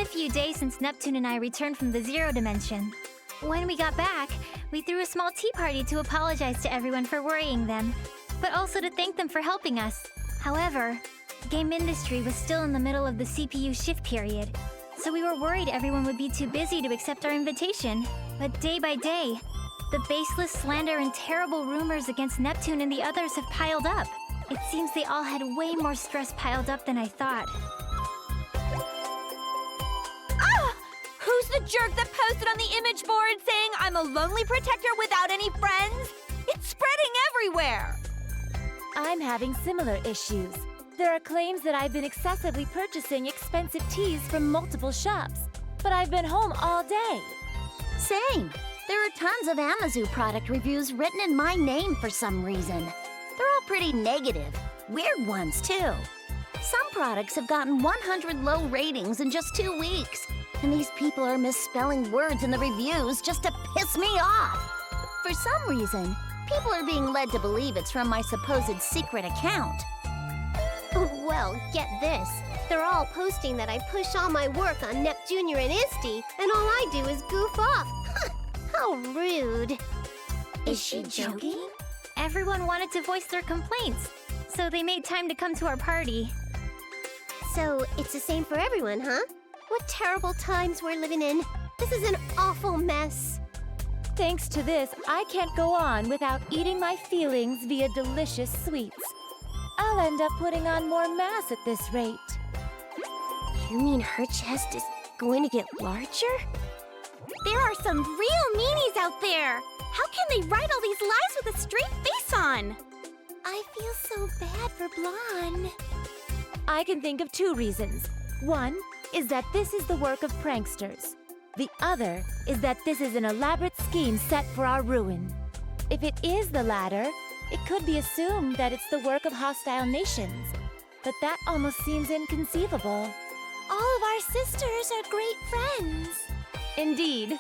a few days since Neptune and I returned from the Zero Dimension. When we got back, we threw a small tea party to apologize to everyone for worrying them, but also to thank them for helping us. However, the game industry was still in the middle of the CPU shift period, so we were worried everyone would be too busy to accept our invitation. But day by day, the baseless slander and terrible rumors against Neptune and the others have piled up. It seems they all had way more stress piled up than I thought. Who's the jerk that posted on the image board saying I'm a lonely protector without any friends? It's spreading everywhere! I'm having similar issues. There are claims that I've been excessively purchasing expensive teas from multiple shops, but I've been home all day. Same. There are tons of Amazu product reviews written in my name for some reason. They're all pretty negative. Weird ones, too. Some products have gotten 100 low ratings in just 2 weeks. And these people are misspelling words in the reviews just to piss me off. For some reason, people are being led to believe it's from my supposed secret account. Well, get this. They're all posting that I push all my work on Nep Jr. and Isti, and all I do is goof off. How rude. Is she joking? Everyone wanted to voice their complaints, so they made time to come to our party. So, it's the same for everyone, huh? What terrible times we're living in. This is an awful mess. Thanks to this, I can't go on without eating my feelings via delicious sweets. I'll end up putting on more mass at this rate. You mean her chest is going to get larger? There are some real meanies out there! How can they write all these lies with a straight face on? I feel so bad for Blonde. I can think of 2 reasons. One is that this is the work of pranksters. The other is that this is an elaborate scheme set for our ruin. If it is the latter, it could be assumed that it's the work of hostile nations. But that almost seems inconceivable. All of our sisters are great friends. Indeed.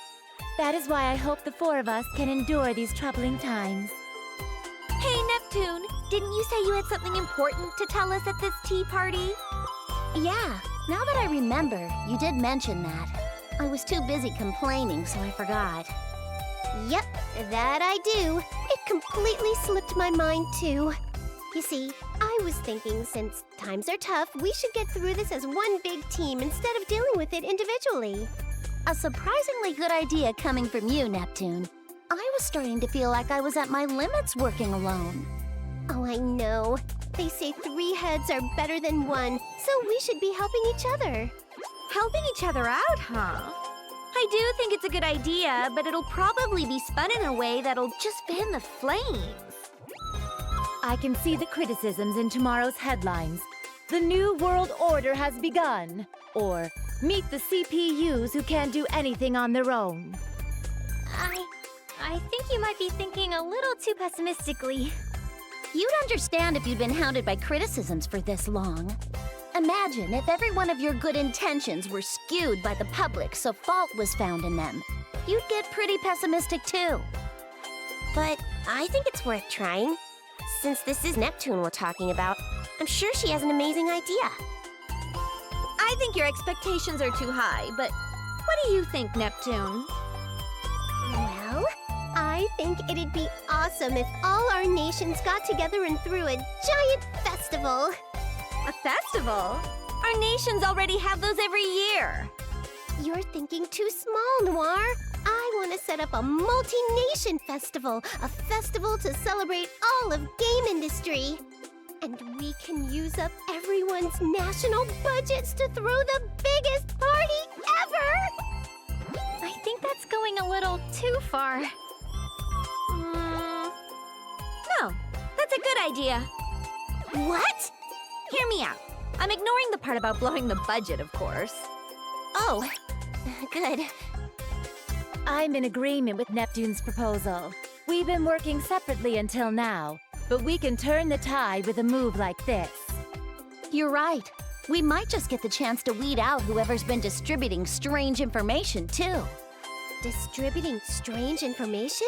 That is why I hope the 4 of us can endure these troubling times. Hey, Neptune, didn't you say you had something important to tell us at this tea party? Yeah, now that I remember, you did mention that. I was too busy complaining, so I forgot. Yep, that I do. It completely slipped my mind, too. You see, I was thinking since times are tough, we should get through this as one big team instead of dealing with it individually. A surprisingly good idea coming from you, Neptune. I was starting to feel like I was at my limits working alone. Oh, I know. They say 3 heads are better than 1, so we should be helping each other. Helping each other out, huh? I do think it's a good idea, but it'll probably be spun in a way that'll just fan the flames. I can see the criticisms in tomorrow's headlines. The New World Order has begun. Or, meet the CPUs who can't do anything on their own. I think you might be thinking a little too pessimistically. You'd understand if you'd been hounded by criticisms for this long. Imagine if every one of your good intentions were skewed by the public so fault was found in them. You'd get pretty pessimistic too. But I think it's worth trying. Since this is Neptune we're talking about, I'm sure she has an amazing idea. I think your expectations are too high, but what do you think, Neptune? Well, I think it'd be awesome if all our nations got together and threw a giant festival. A festival? Our nations already have those every year. You're thinking too small, Noir. I want to set up a multi-nation festival, a festival to celebrate all of game industry. And we can use up everyone's national budgets to throw the biggest party ever! I think that's going a little too far. No, that's a good idea. What? Hear me out. I'm ignoring the part about blowing the budget, of course. Oh, good. I'm in agreement with Neptune's proposal. We've been working separately until now, but we can turn the tide with a move like this. You're right. We might just get the chance to weed out whoever's been distributing strange information, too. Distributing strange information?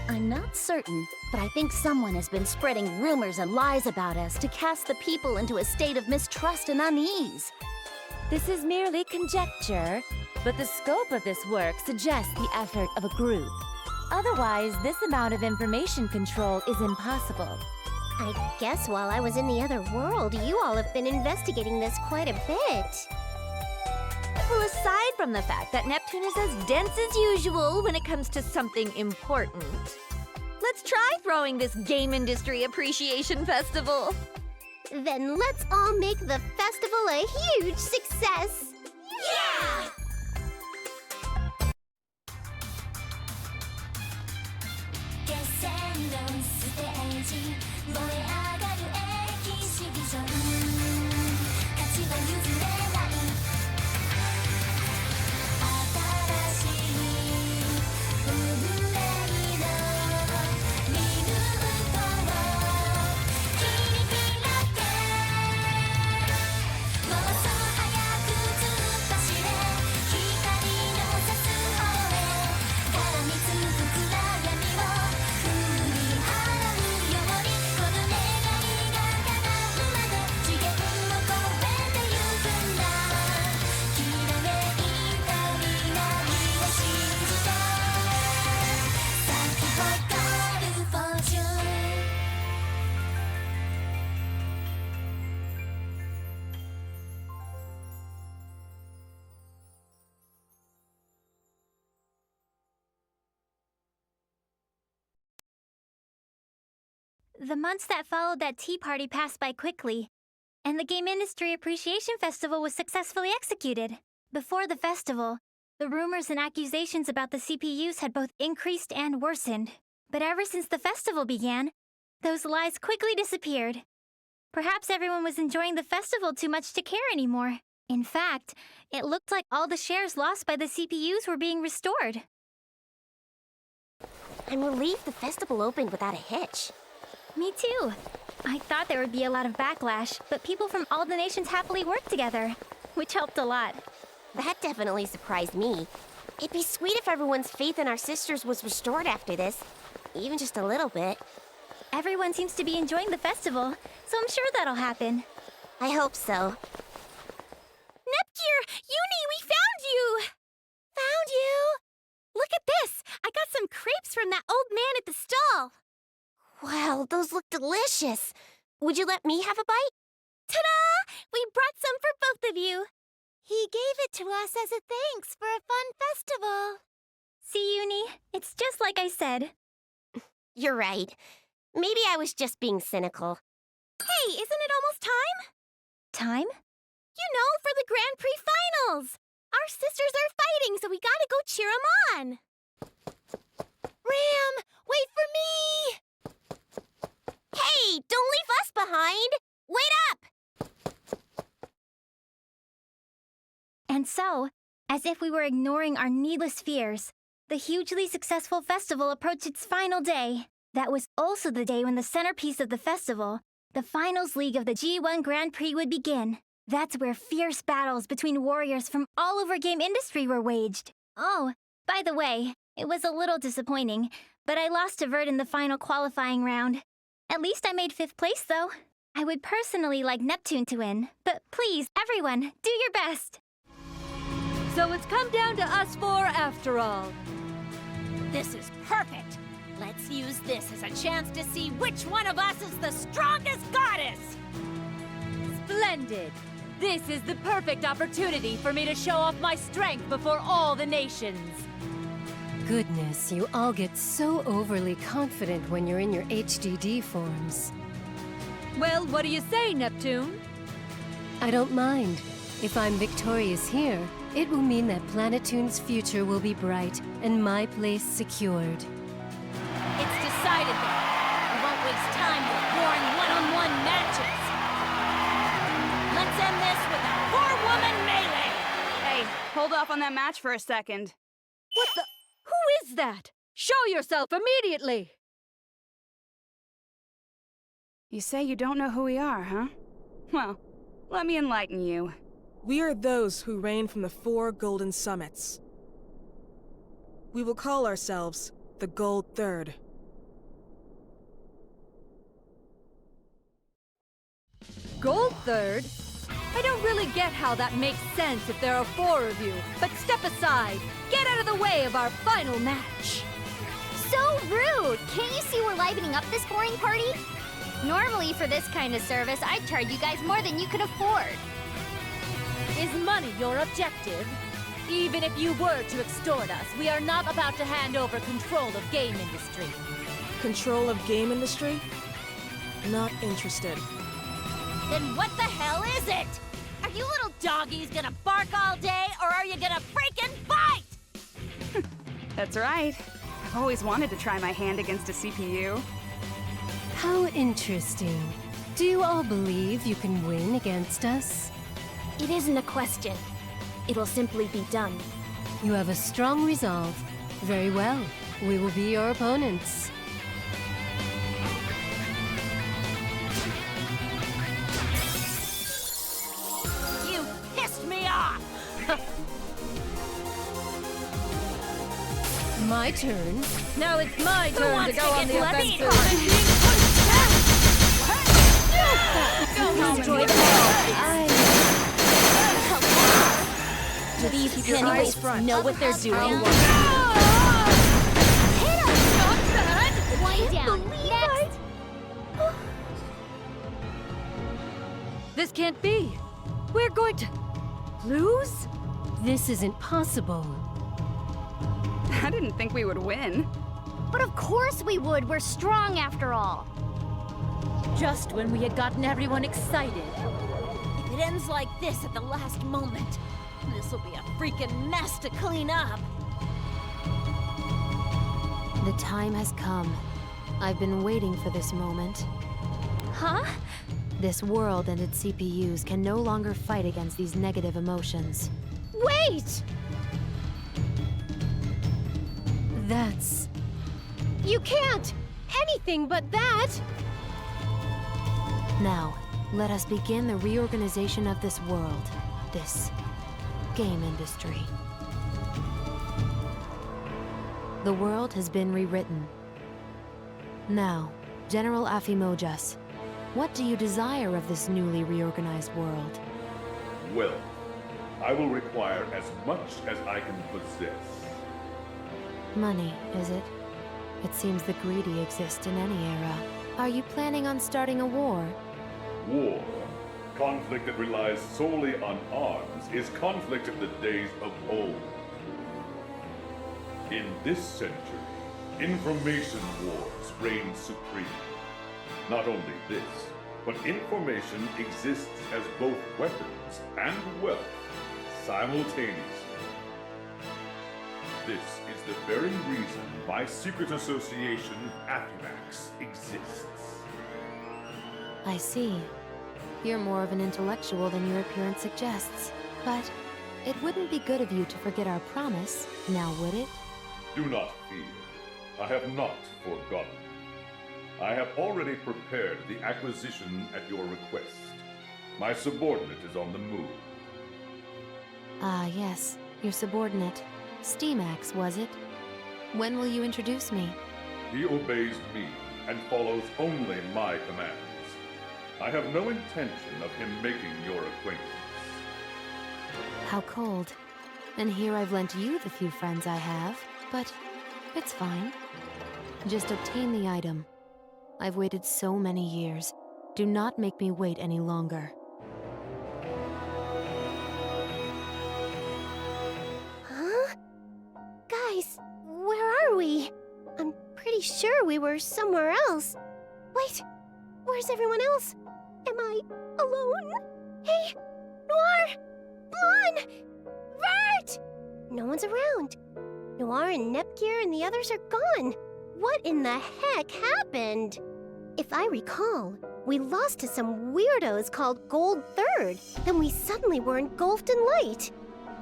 I'm not certain, but I think someone has been spreading rumors and lies about us to cast the people into a state of mistrust and unease. This is merely conjecture, but the scope of this work suggests the effort of a group. Otherwise, this amount of information control is impossible. I guess while I was in the other world, you all have been investigating this quite a bit. Well, aside from the fact that Neptune is as dense as usual when it comes to something important, let's try throwing this Game Industry Appreciation Festival. Then let's all make the festival a huge success! Yeah! The months that followed that tea party passed by quickly, and the Game Industry Appreciation Festival was successfully executed. Before the festival, the rumors and accusations about the CPUs had both increased and worsened. But ever since the festival began, those lies quickly disappeared. Perhaps everyone was enjoying the festival too much to care anymore. In fact, it looked like all the shares lost by the CPUs were being restored. I'm relieved the festival opened without a hitch. Me too. I thought there would be a lot of backlash, but people from all the nations happily worked together, which helped a lot. That definitely surprised me. It'd be sweet if everyone's faith in our sisters was restored after this. Even just a little bit. Everyone seems to be enjoying the festival, so I'm sure that'll happen. I hope so. Nepgear! Uni, we found you! Found you? Look at this! I got some crepes from that old man at the stall. Wow, those look delicious. Would you let me have a bite? Ta-da! We brought some for both of you. He gave it to us as a thanks for a fun festival. See, Uni? It's just like I said. You're right. Maybe I was just being cynical. Hey, isn't it almost time? Time? You know, for the Grand Prix finals. Our sisters are fighting, so we gotta go cheer 'em on. Ram, wait for me! Hey, don't leave us behind! Wait up! And so, as if we were ignoring our needless fears, the hugely successful festival approached its final day. That was also the day when the centerpiece of the festival, the finals league of the G1 Grand Prix, would begin. That's where fierce battles between warriors from all over game industry were waged. Oh, by the way, it was a little disappointing, but I lost to Vert in the final qualifying round. At least I made 5th place, though. I would personally like Neptune to win, but please, everyone, do your best. So it's come down to us four after all. This is perfect. Let's use this as a chance to see which one of us is the strongest goddess! Splendid! This is the perfect opportunity for me to show off my strength before all the nations. Goodness, you all get so overly confident when you're in your HDD forms. Well, what do you say, Neptune? I don't mind. If I'm victorious here, it will mean that Planetoon's future will be bright and my place secured. It's decided then. We won't waste time with boring one-on-one matches. Let's end this with a four-woman melee! Hey, hold off on that match for a second. What the? Who is that? Show yourself immediately! You say you don't know who we are, huh? Well, let me enlighten you. We are those who reign from the 4 golden summits. We will call ourselves the Gold Third. Gold Third? I don't really get how that makes sense if there are 4 of you, but step aside. Get out of the way of our final match. So rude! Can't you see we're livening up this boring party? Normally, for this kind of service, I'd charge you guys more than you could afford. Is money your objective? Even if you were to extort us, we are not about to hand over control of game industry. Control of game industry? Not interested. Then what the hell is it? Are you little doggies gonna bark all day, or are you gonna freaking fight? That's right. I've always wanted to try my hand against a CPU. How interesting. Do you all believe you can win against us? It isn't a question. It'll simply be done. You have a strong resolve. Very well. We will be your opponents. You pissed me off! My turn. Now it's my turn to go on the offensive. Do these Keep your eyes penny front. know what they're doing? Wind down. Next. This can't be. We're going to lose? This isn't possible. I didn't think we would win. But of course we would. We're strong after all. Just when we had gotten everyone excited. If it ends like this at the last moment, this'll be a freaking mess to clean up. The time has come. I've been waiting for this moment. Huh? This world and its CPUs can no longer fight against these negative emotions. Wait! That's... You can't! Anything but that! Now, let us begin the reorganization of this world. This game industry. The world has been rewritten. Now, General Afimojas, what do you desire of this newly reorganized world? Well, I will require as much as I can possess. Money, is it? It seems the greedy exist in any era. Are you planning on starting a war? War, conflict that relies solely on arms, is conflict of the days of old. In this century, information wars reign supreme. Not only this, but information exists as both weapons and wealth simultaneously. This is the very reason my secret association, Affimax, exists. I see. You're more of an intellectual than your appearance suggests. But it wouldn't be good of you to forget our promise, now would it? Do not fear. I have not forgotten. I have already prepared the acquisition at your request. My subordinate is on the move. Ah, yes. Your subordinate. Steamax, was it? When will you introduce me? He obeys me and follows only my commands. I have no intention of him making your acquaintance. How cold. And here I've lent you the few friends I have, but it's fine. Just obtain the item. I've waited so many years. Do not make me wait any longer. Huh? Guys, where are we? I'm pretty sure we were somewhere else. Wait, where's everyone else? Am I alone? Hey, Noir! Blonde! Vert! No one's around. Noir and Nepgear and the others are gone. What in the heck happened? If I recall, we lost to some weirdos called Gold Third. Then we suddenly were engulfed in light.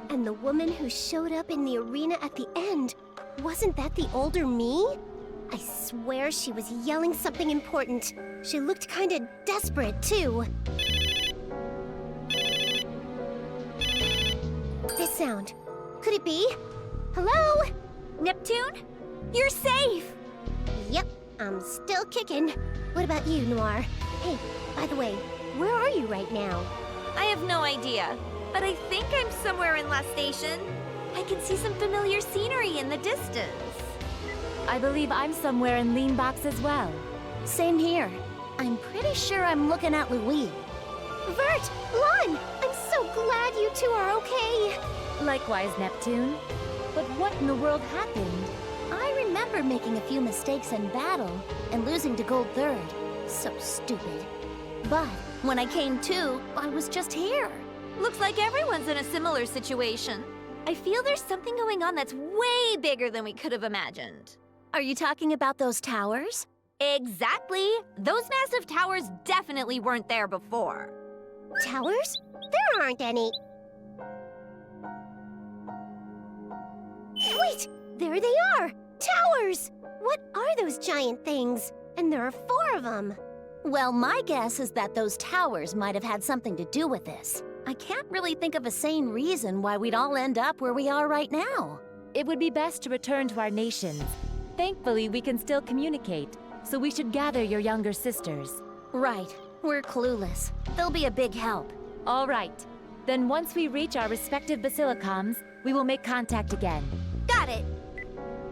And the woman who showed up in the arena at the end, wasn't that the older me? I swear she was yelling something important. She looked kinda desperate, too. This sound. Could it be? Hello? Neptune? You're safe! Yep, I'm still kicking. What about you, Noir? Hey, by the way, where are you right now? I have no idea, but I think I'm somewhere in Last Station. I can see some familiar scenery in the distance. I believe I'm somewhere in Lean Box as well. Same here. I'm pretty sure I'm looking at Louis. Vert! Lon! I'm so glad you two are okay! Likewise, Neptune. But what in the world happened? I remember making a few mistakes in battle and losing to Gold Third. So stupid. But when I came to, I was just here. Looks like everyone's in a similar situation. I feel there's something going on that's way bigger than we could have imagined. Are you talking about those towers? Exactly! Those massive towers definitely weren't there before. Towers? There aren't any. Wait! There they are! Towers! What are those giant things? And there are 4 of them. Well, my guess is that those towers might have had something to do with this. I can't really think of a sane reason why we'd all end up where we are right now. It would be best to return to our nations. Thankfully, we can still communicate, so we should gather your younger sisters. Right. We're clueless. They'll be a big help. All right. Then once we reach our respective basilicums, we will make contact again. Got it!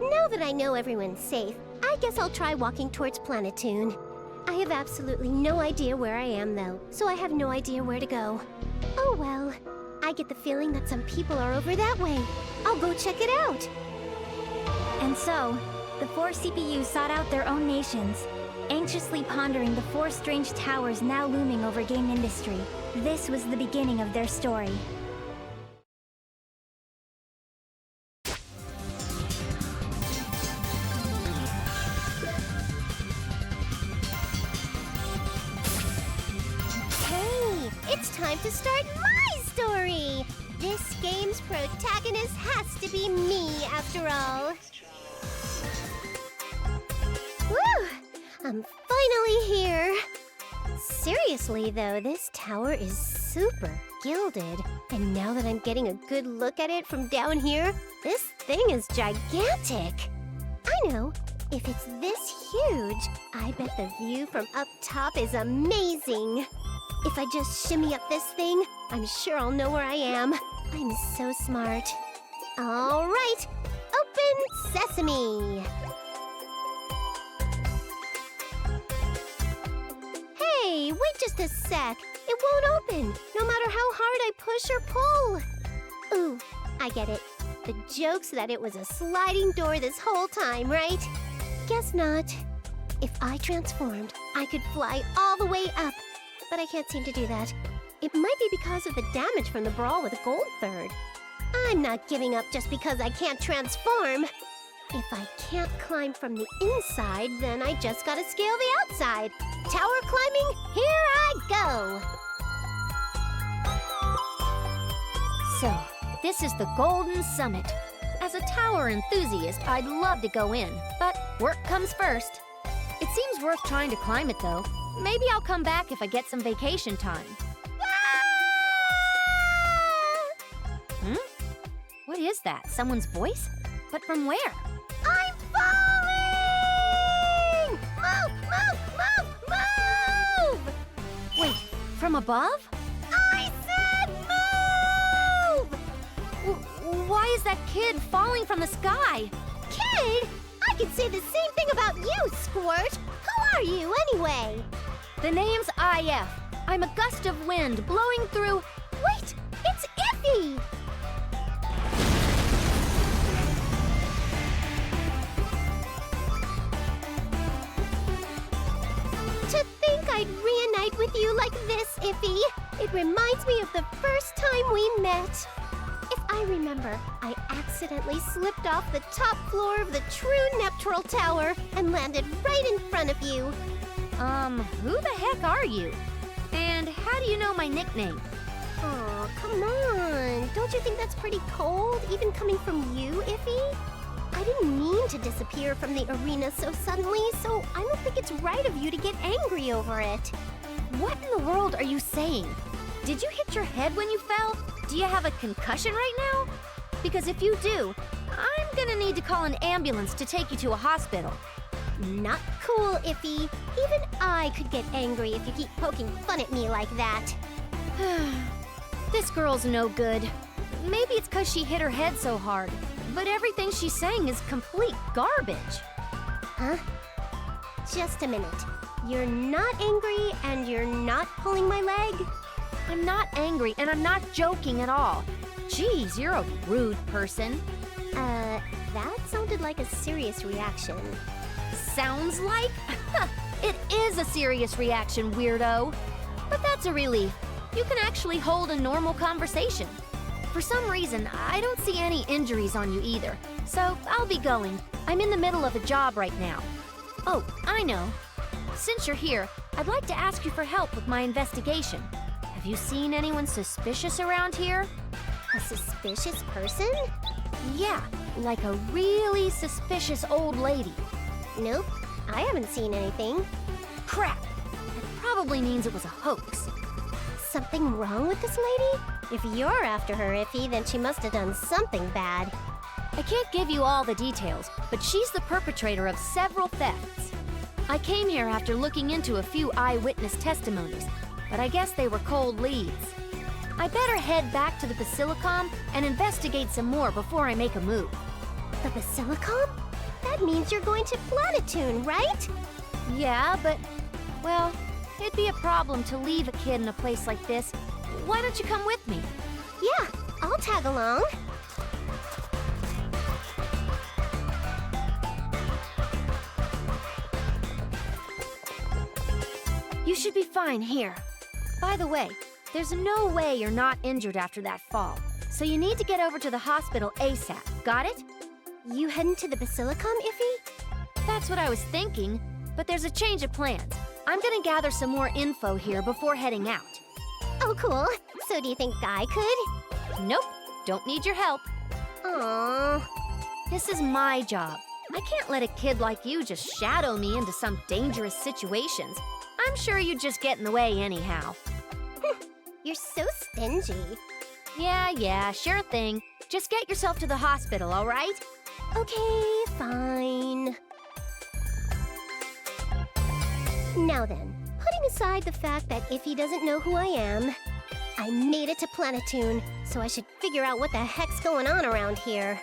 Now that I know everyone's safe, I guess I'll try walking towards Planetoon. I have absolutely no idea where I am, though, so I have no idea where to go. Oh well. I get the feeling that some people are over that way. I'll go check it out. And so, the 4 CPUs sought out their own nations, anxiously pondering the 4 strange towers now looming over game industry. This was the beginning of their story. Hey, it's time to start my story! This game's protagonist has to be me, after all. Woo! I'm finally here! Seriously, though, this tower is super gilded. And now that I'm getting a good look at it from down here, this thing is gigantic! I know, if it's this huge, I bet the view from up top is amazing! If I just shimmy up this thing, I'm sure I'll know where I am. I'm so smart. All right, open sesame! Hey, wait just a sec. It won't open, no matter how hard I push or pull. Ooh, I get it. The joke's that it was a sliding door this whole time, right? Guess not. If I transformed, I could fly all the way up. But I can't seem to do that. It might be because of the damage from the brawl with Gold Third. I'm not giving up just because I can't transform. If I can't climb from the inside, then I just gotta scale the outside. Tower climbing, here I go! So, this is the Golden Summit. As a tower enthusiast, I'd love to go in, but work comes first. It seems worth trying to climb it, though. Maybe I'll come back if I get some vacation time. Hmm? What is that? Someone's voice? But from where? I'm falling! Move, move, move, move! Wait, from above? I said move! Why is that kid falling from the sky? Kid? I could say the same thing about you, Squirt! Who are you, anyway? The name's IF. I'm a gust of wind blowing through... Wait! It's Iffy! To think I'd reunite with you like this, Iffy! It reminds me of the first time we met. If I remember, I accidentally slipped off the top floor of the true Neptural Tower and landed right in front of you. Who the heck are you? And how do you know my nickname? Oh, come on. Don't you think that's pretty cold, even coming from you, Iffy? I didn't mean to disappear from the arena so suddenly, so I don't think it's right of you to get angry over it. What in the world are you saying? Did you hit your head when you fell? Do you have a concussion right now? Because if you do, I'm gonna need to call an ambulance to take you to a hospital. Not cool, Iffy. Even I could get angry if you keep poking fun at me like that. This girl's no good. Maybe it's because she hit her head so hard, but everything she's saying is complete garbage. Huh? Just a minute. You're not angry and you're not pulling my leg? I'm not angry and I'm not joking at all. Jeez, you're a rude person. That sounded like a serious reaction. Sounds like? It is a serious reaction, weirdo. But that's a relief. You can actually hold a normal conversation. For some reason, I don't see any injuries on you either. So I'll be going. I'm in the middle of a job right now. Oh, I know. Since you're here, I'd like to ask you for help with my investigation. Have you seen anyone suspicious around here? A suspicious person? Yeah, like a really suspicious old lady. Nope, I haven't seen anything. Crap! That probably means it was a hoax. Something wrong with this lady? If you're after her, Iffy, then she must have done something bad. I can't give you all the details, but she's the perpetrator of several thefts. I came here after looking into a few eyewitness testimonies, but I guess they were cold leads. I better head back to the Basilicom and investigate some more before I make a move. The Basilicom? That means you're going to Planetoon, right? Yeah, but, well, it'd be a problem to leave a kid in a place like this. Why don't you come with me? Yeah, I'll tag along. You should be fine here. By the way, there's no way you're not injured after that fall, so you need to get over to the hospital ASAP. Got it? You heading to the Basilicom, Iffy? That's what I was thinking, but there's a change of plans. I'm gonna gather some more info here before heading out. Oh, cool. So do you think I could? Nope, don't need your help. Aww. This is my job. I can't let a kid like you just shadow me into some dangerous situations. I'm sure you'd just get in the way anyhow. You're so stingy. Yeah, sure thing. Just get yourself to the hospital, all right? Okay, fine. Now then, putting aside the fact that Iffy doesn't know who I am, I made it to Planetoon, so I should figure out what the heck's going on around here.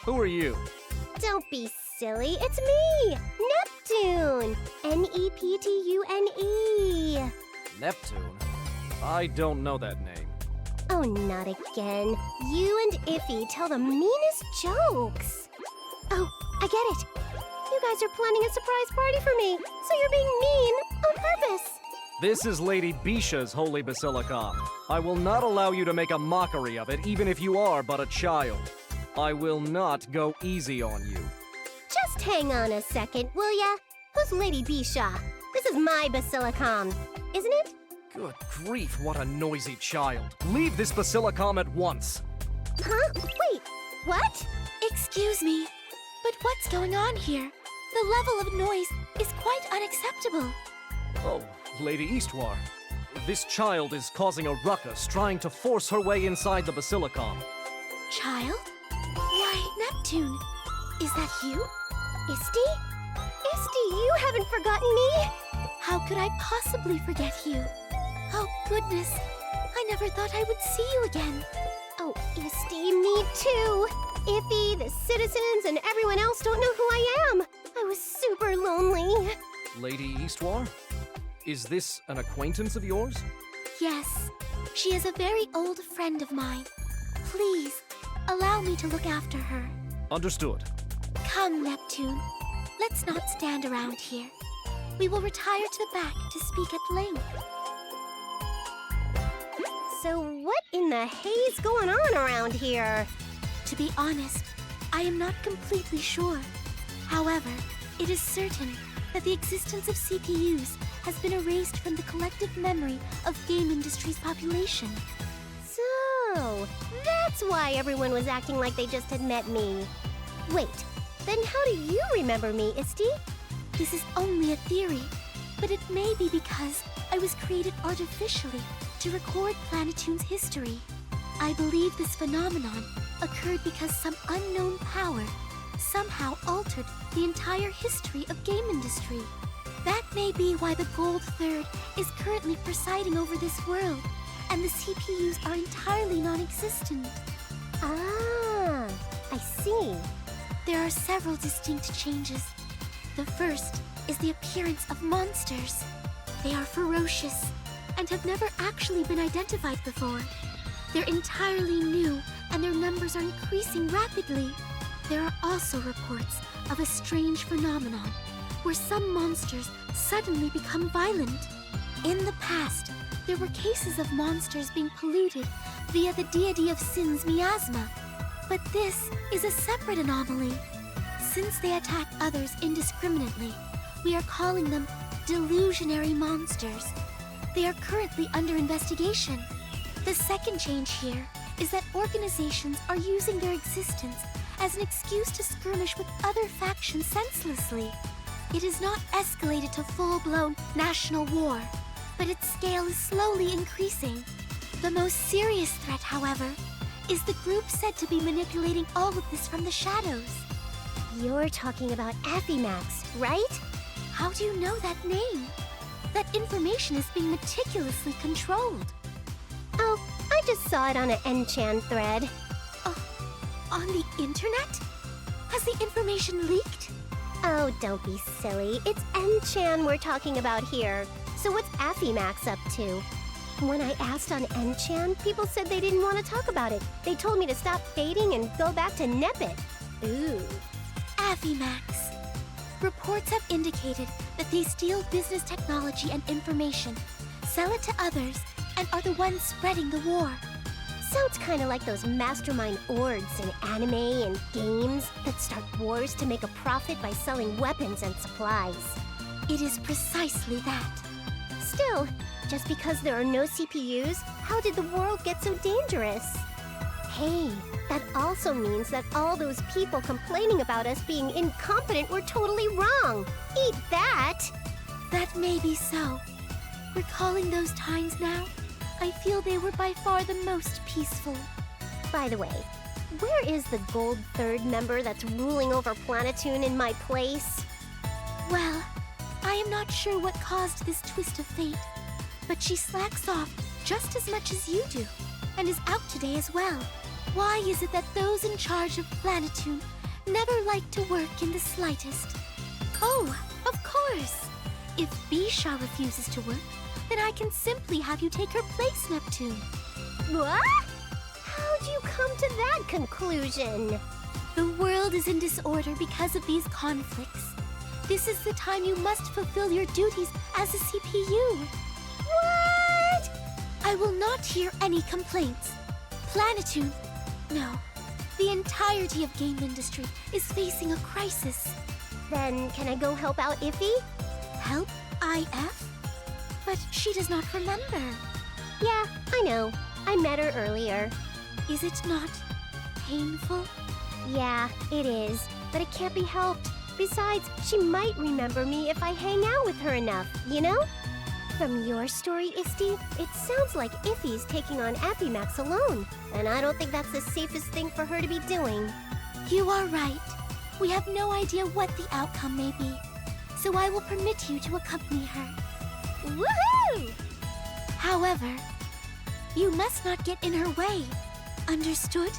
Who are you? Don't be silly, it's me, Neptune! Neptune. Neptune? I don't know that name. Oh, not again. You and Iffy tell the meanest jokes. Oh, I get it. You guys are planning a surprise party for me, so you're being mean on purpose. This is Lady Bisha's holy basilicom. I will not allow you to make a mockery of it, even if you are but a child. I will not go easy on you. Just hang on a second, will ya? Who's Lady Bisha? This is my basilicom, isn't it? Good grief, what a noisy child. Leave this basilicom at once. Huh? Wait, what? Excuse me, but what's going on here? The level of noise is quite unacceptable. Oh, Lady Eastwar. This child is causing a ruckus, trying to force her way inside the basilicom. Child? Why, Neptune, is that you? Isti? Isti, you haven't forgotten me? How could I possibly forget you? Oh, goodness. I never thought I would see you again. Oh, Isti, me too. Iffy, the citizens, and everyone else don't know who I am. I was super lonely. Lady Eastwar? Is this an acquaintance of yours? Yes, she is a very old friend of mine. Please, allow me to look after her. Understood. Come, Neptune. Let's not stand around here. We will retire to the back to speak at length. So what in the hay's going on around here? To be honest, I am not completely sure. However, it is certain that the existence of CPUs has been erased from the collective memory of game industry's population. So, that's why everyone was acting like they just had met me. Wait, then how do you remember me, Isti? This is only a theory, but it may be because I was created artificially to record Planetoon's history. I believe this phenomenon occurred because some unknown power somehow altered the entire history of game industry. That may be why the Gold Third is currently presiding over this world, and the CPUs are entirely non-existent. Ah, I see. There are several distinct changes. The first is the appearance of monsters. They are ferocious and have never actually been identified before. They're entirely new, and their numbers are increasing rapidly. There are also reports of a strange phenomenon where some monsters suddenly become violent. In the past, there were cases of monsters being polluted via the deity of sin's miasma. But this is a separate anomaly. Since they attack others indiscriminately, we are calling them delusionary monsters. They are currently under investigation. The second change here is that organizations are using their existence as an excuse to skirmish with other factions senselessly. It has not escalated to full-blown national war, but its scale is slowly increasing. The most serious threat, however, is the group said to be manipulating all of this from the shadows. You're talking about Affimax, right? How do you know that name? That information is being meticulously controlled. Oh, I just saw it on an Enchan thread. On the internet? Has the information leaked? Oh, don't be silly. It's Enchan we're talking about here. So what's Affimax up to? When I asked on Enchan, people said they didn't want to talk about it. They told me to stop fading and go back to Nepit. Ooh. Affimax. Reports have indicated that they steal business technology and information, sell it to others, and are the ones spreading the war. Sounds kind of like those mastermind orgs in anime and games that start wars to make a profit by selling weapons and supplies. It is precisely that. Still, just because there are no CPUs, how did the world get so dangerous? Hey, that also means that all those people complaining about us being incompetent were totally wrong. Eat that! That may be so. Recalling those times now, I feel they were by far the most peaceful. By the way, where is the Gold Third member that's ruling over Planetoon in my place? Well, I am not sure what caused this twist of fate, but she slacks off just as much as you do, and is out today as well. Why is it that those in charge of Planetoon never liked to work in the slightest. Oh, of course! If Bisha refuses to work, then I can simply have you take her place, Neptune. What? How'd you come to that conclusion? The world is in disorder because of these conflicts. This is the time you must fulfill your duties as a CPU. What? I will not hear any complaints. Planetoon, no. The entirety of game industry is facing a crisis. Then can I go help out Iffy? Help IF? But she does not remember. Yeah, I know. I met her earlier. Is it not painful? Yeah, it is. But it can't be helped. Besides, she might remember me if I hang out with her enough, you know? From your story, Isti, it sounds like Iffy's taking on Appimax alone. And I don't think that's the safest thing for her to be doing. You are right. We have no idea what the outcome may be. So I will permit you to accompany her. Woohoo! However, you must not get in her way. Understood?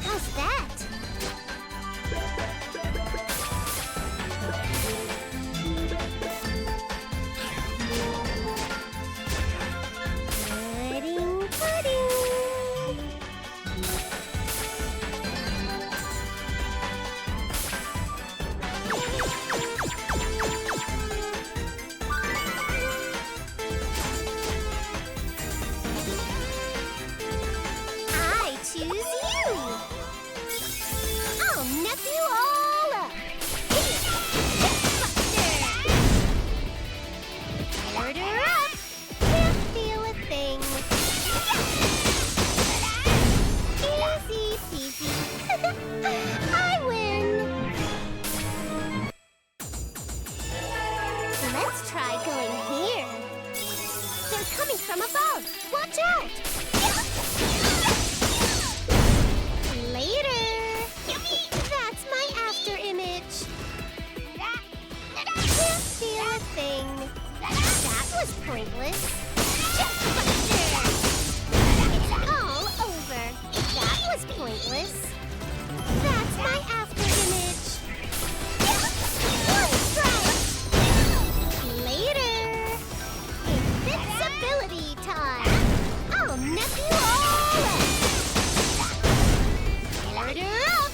How's that? Pudding, pudding. I choose you! I'll nip you all up! Order up! Can't feel a thing! Easy peasy! I win! Let's try going here! They're coming from above! Watch out! Later! was pointless. Chestbuster! It's all over. That was pointless. That's my after image. One strike! Later! Invincibility time! I'll nip you all up! Order up!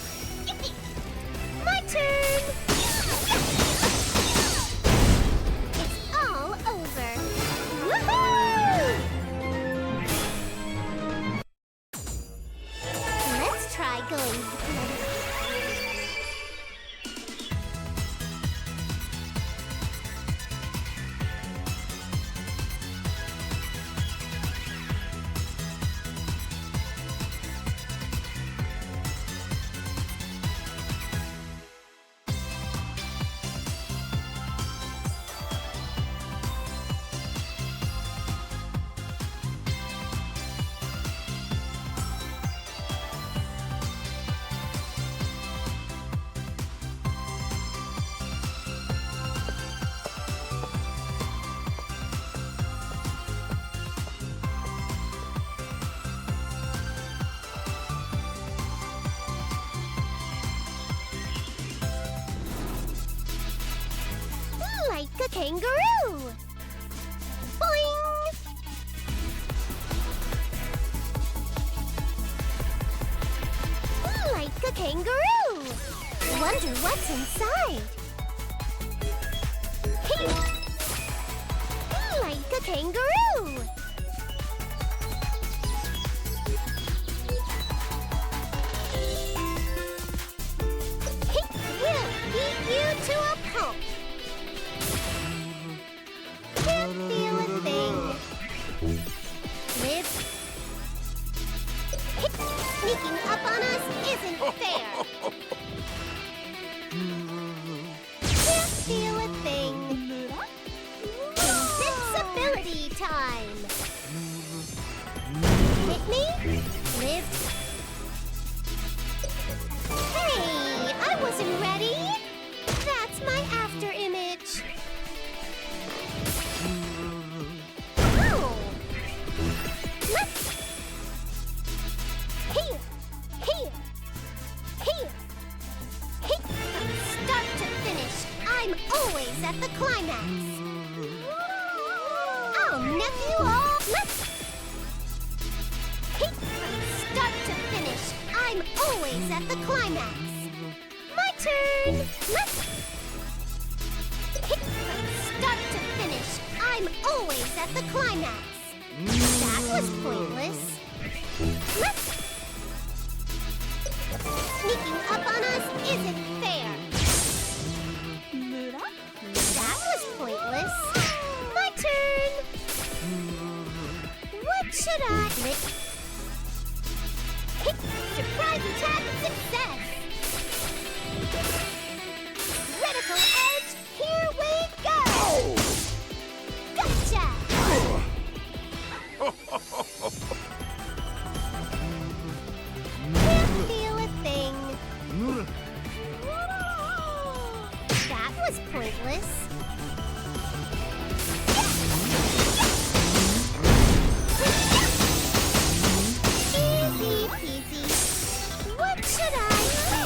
My turn! It's all over! Woohoo! Let's try going. Like a kangaroo! Boing! Like a kangaroo! Wonder what's inside? Hey! Like a kangaroo! Hey! We'll beat you to a pulp! Can't feel a thing. Liz. Sneaking up on us isn't fair. Can't feel a thing. Invincibility time. Hit me, Liz. Hey, I wasn't ready. That's my after image. Start to finish, I'm always at the climax. I'll nip you all. Start to finish, I'm always at the climax. My turn. Start to finish, I'm always at the climax. That was pointless. Sneaking up on us isn't fair. That was pointless. My turn. What should I lick? Surprise attack success. Critical edge, here we go. Gotcha. Can't feel a thing. That was pointless. Easy peasy. What should I do?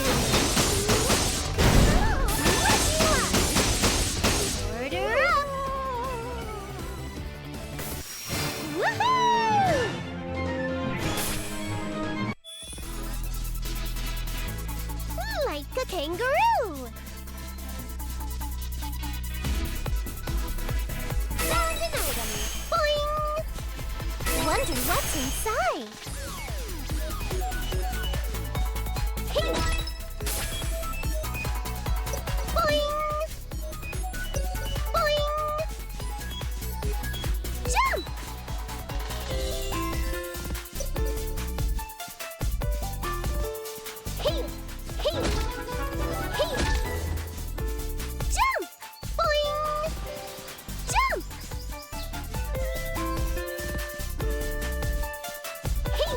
What do you want? Order up. Woohoo! Like a kangaroo! Found an item! Boing! Wonder what's inside? Hey! Boing! Boing! Jump! Hey! Hey! Hey! Jump! Boing! Jump! Hey!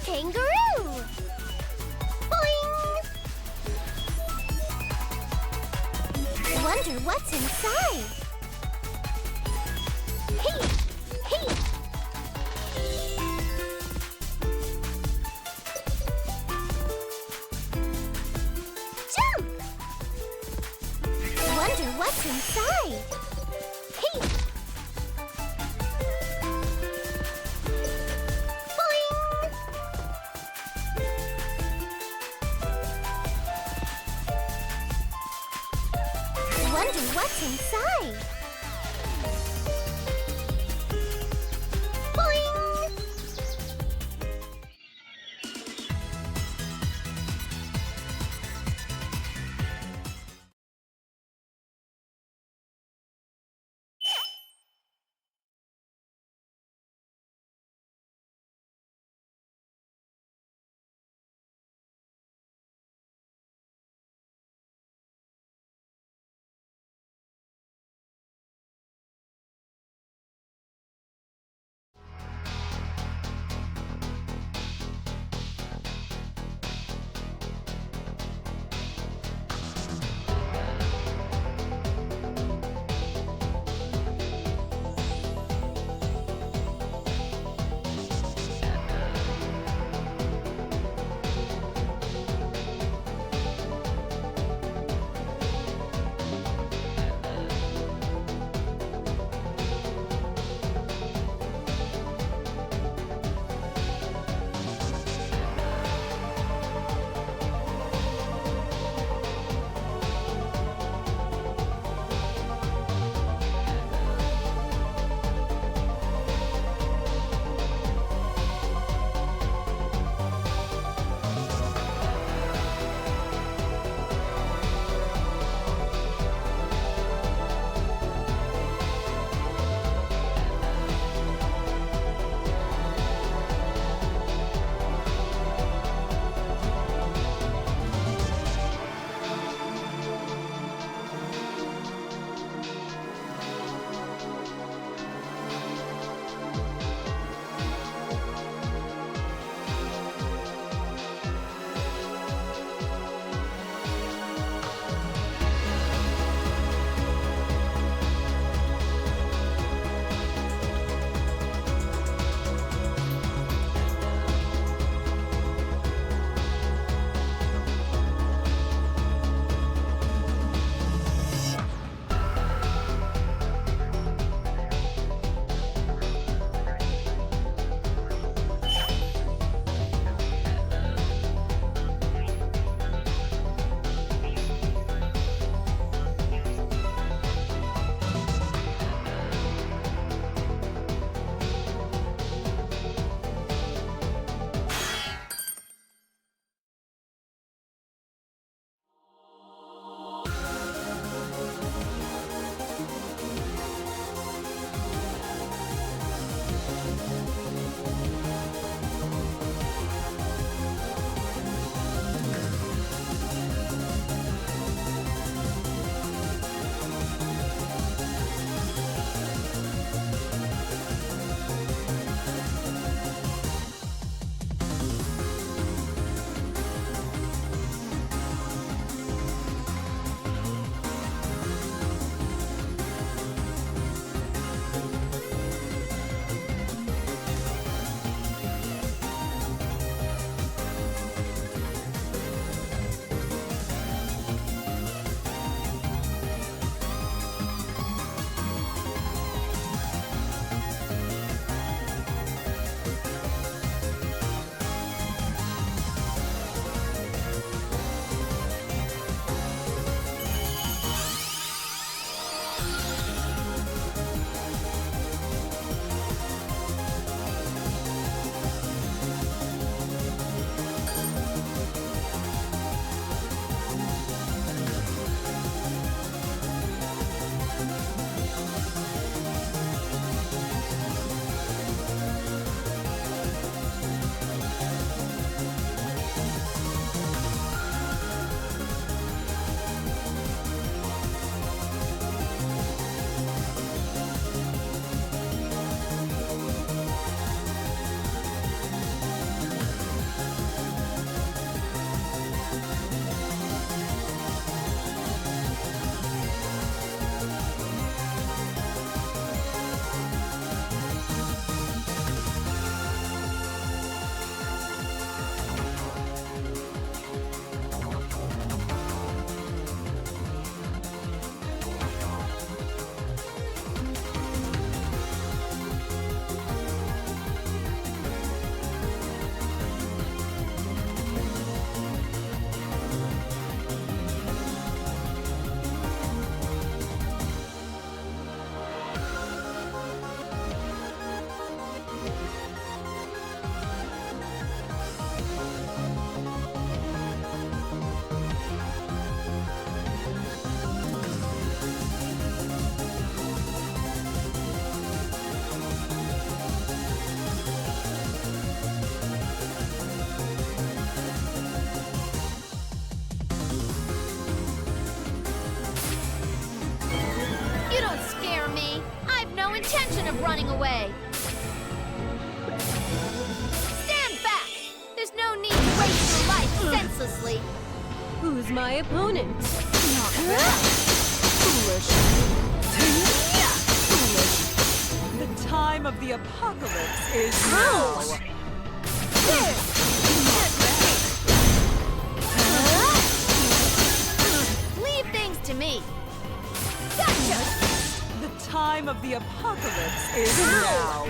kangaroo! Boing! Wonder what's inside. Hey! Hey! Jump! Wonder what's inside. Hey! Boing! Wonder what's inside. point of running away? Stand back! There's no need to waste your life senselessly. Who's my opponent? Foolish. The time of the apocalypse is now. Leave things to me. Gotcha! The time of the apocalypse is now.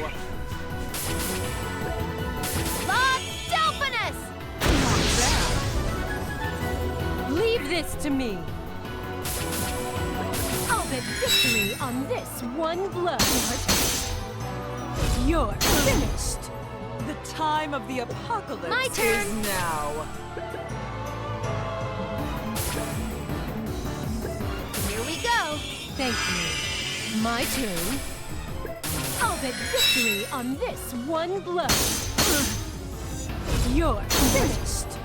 Lord Delphinus! Leave this to me. I'll bet victory on this one blow. You're finished. The time of the apocalypse My turn. is now. Here we go. Thank you. My turn. I'll bet victory on this one blow. You're finished.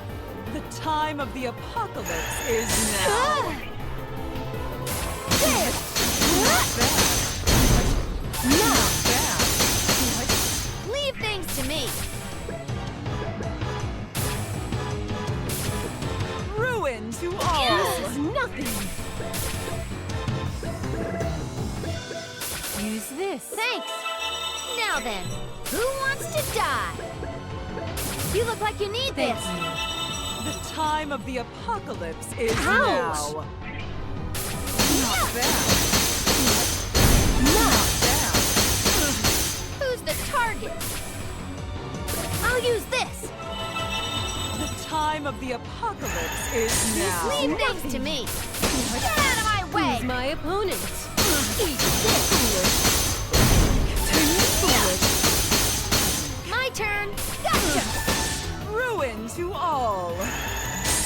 The time of the apocalypse is now. Leave things to me. Ruin to all. This is nothing. Use this. Thanks. Now then, who wants to die? You look like you need Thank this. you. The time of the apocalypse is Ouch. now. Not bad. Not bad. Who's the target? I'll use this. The time of the apocalypse is now. Leave things to me. Get out of my way. Who's my opponent? Eat this. My turn. Gotcha. Ruin to all.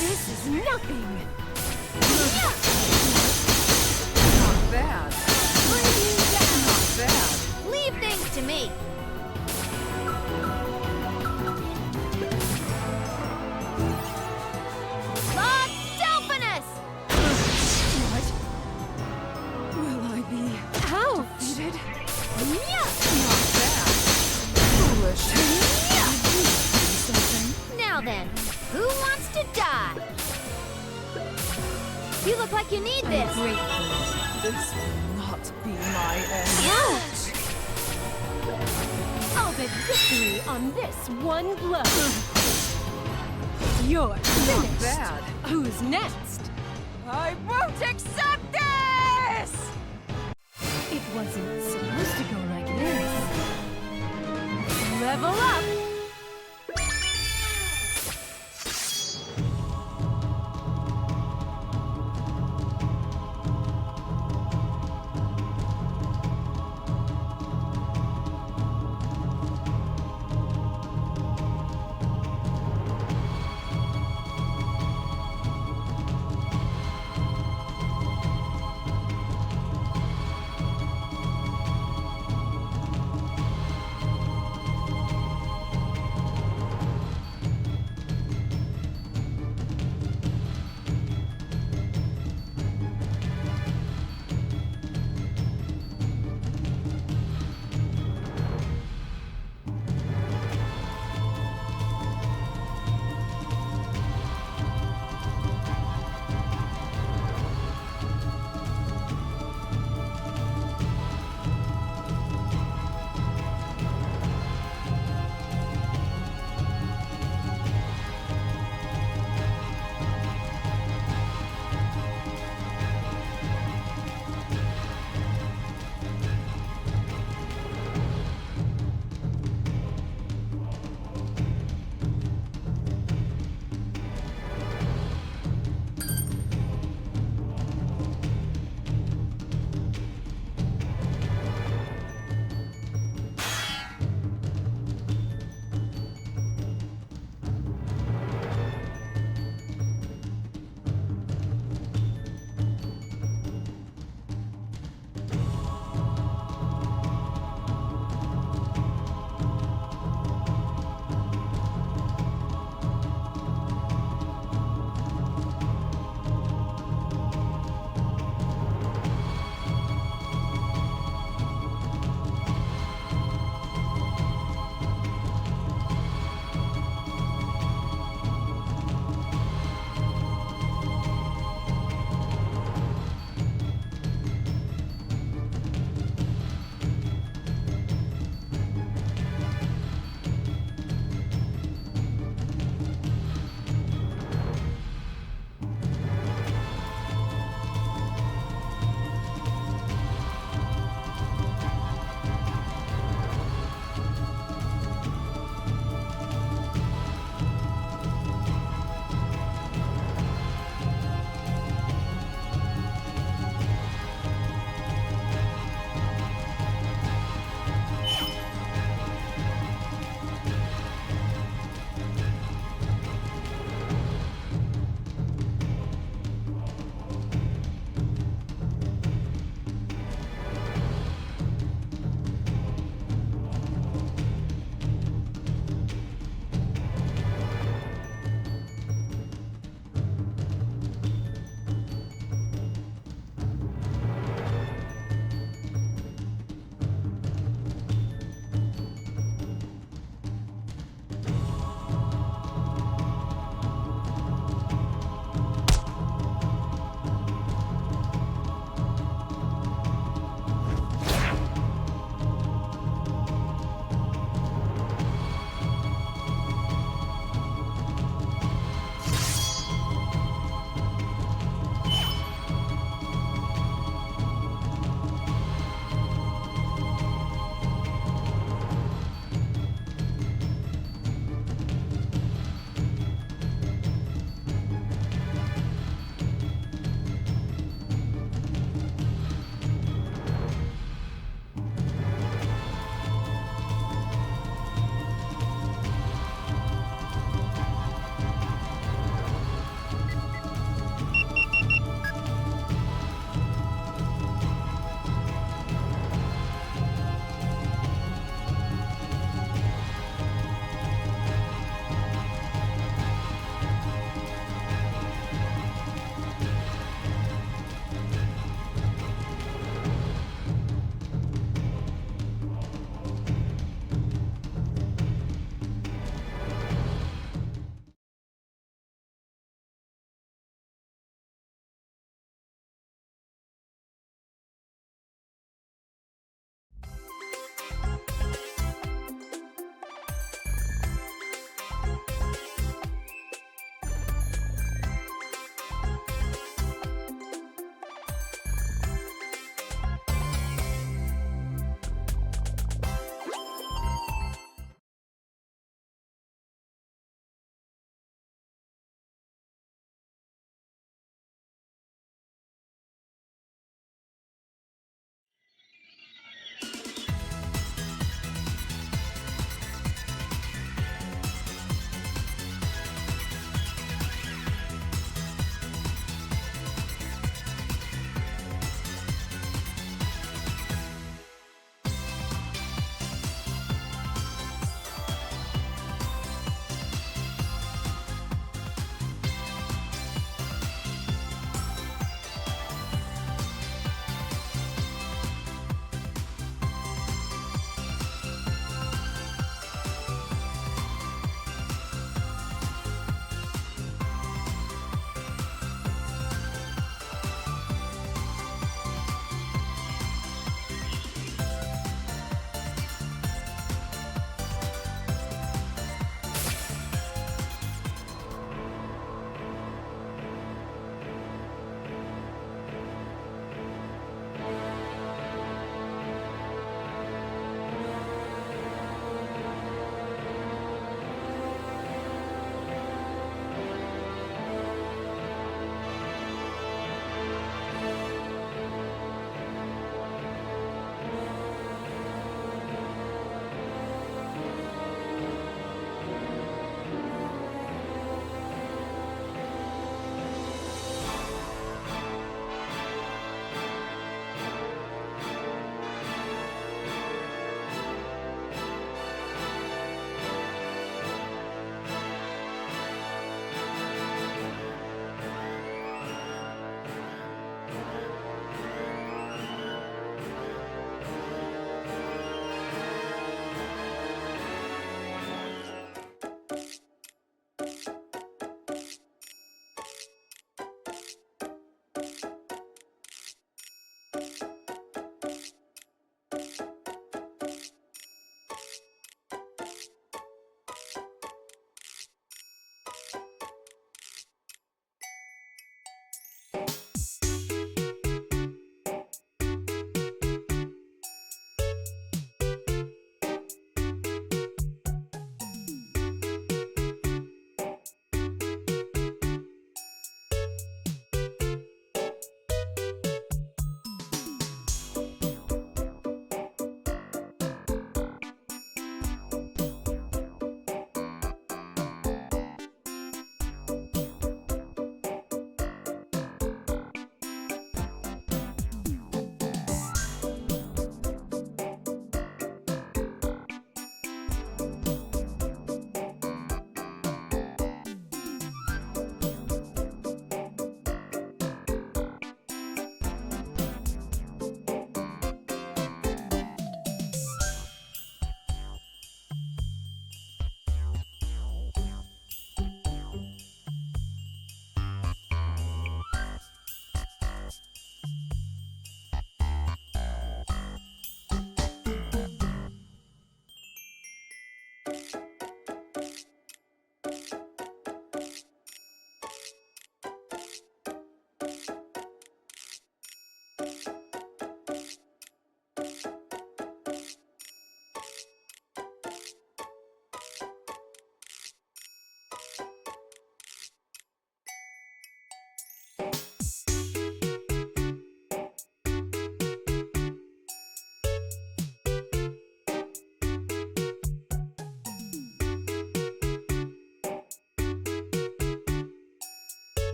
This is nothing. Not bad. Bring you down. Not bad. Leave things to me. Lord Delphinus! What? Will I be defeated? Not bad. Foolish. Something. Now then, who wants to die? You look like you need this. This will not be my end. I'll bet victory on this one blow. You're not Finished. bad. Who's next? I won't accept this! It wasn't supposed to go like this. Level up!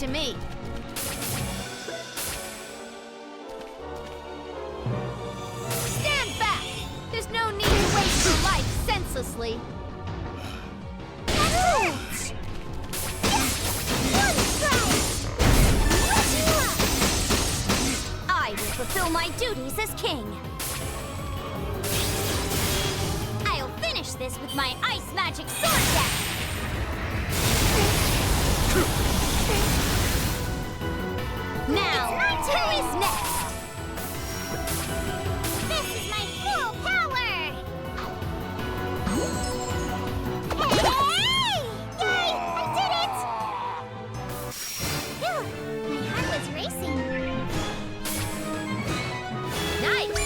to me. Stand back! There's no need to waste your life senselessly. I will fulfill my duties as king. I'll finish this with my ice magic sword deck. Now, who is next? This is my full power! Hey! Yay! I did it! Phew, my heart was racing. Nice!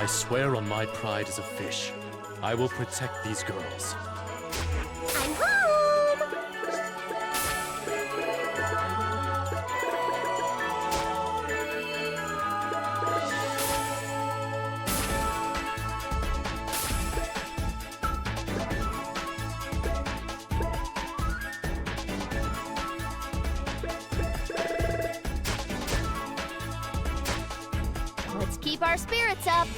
I swear on my pride as a fish, I will protect these girls. I'm home! Let's keep our spirits up.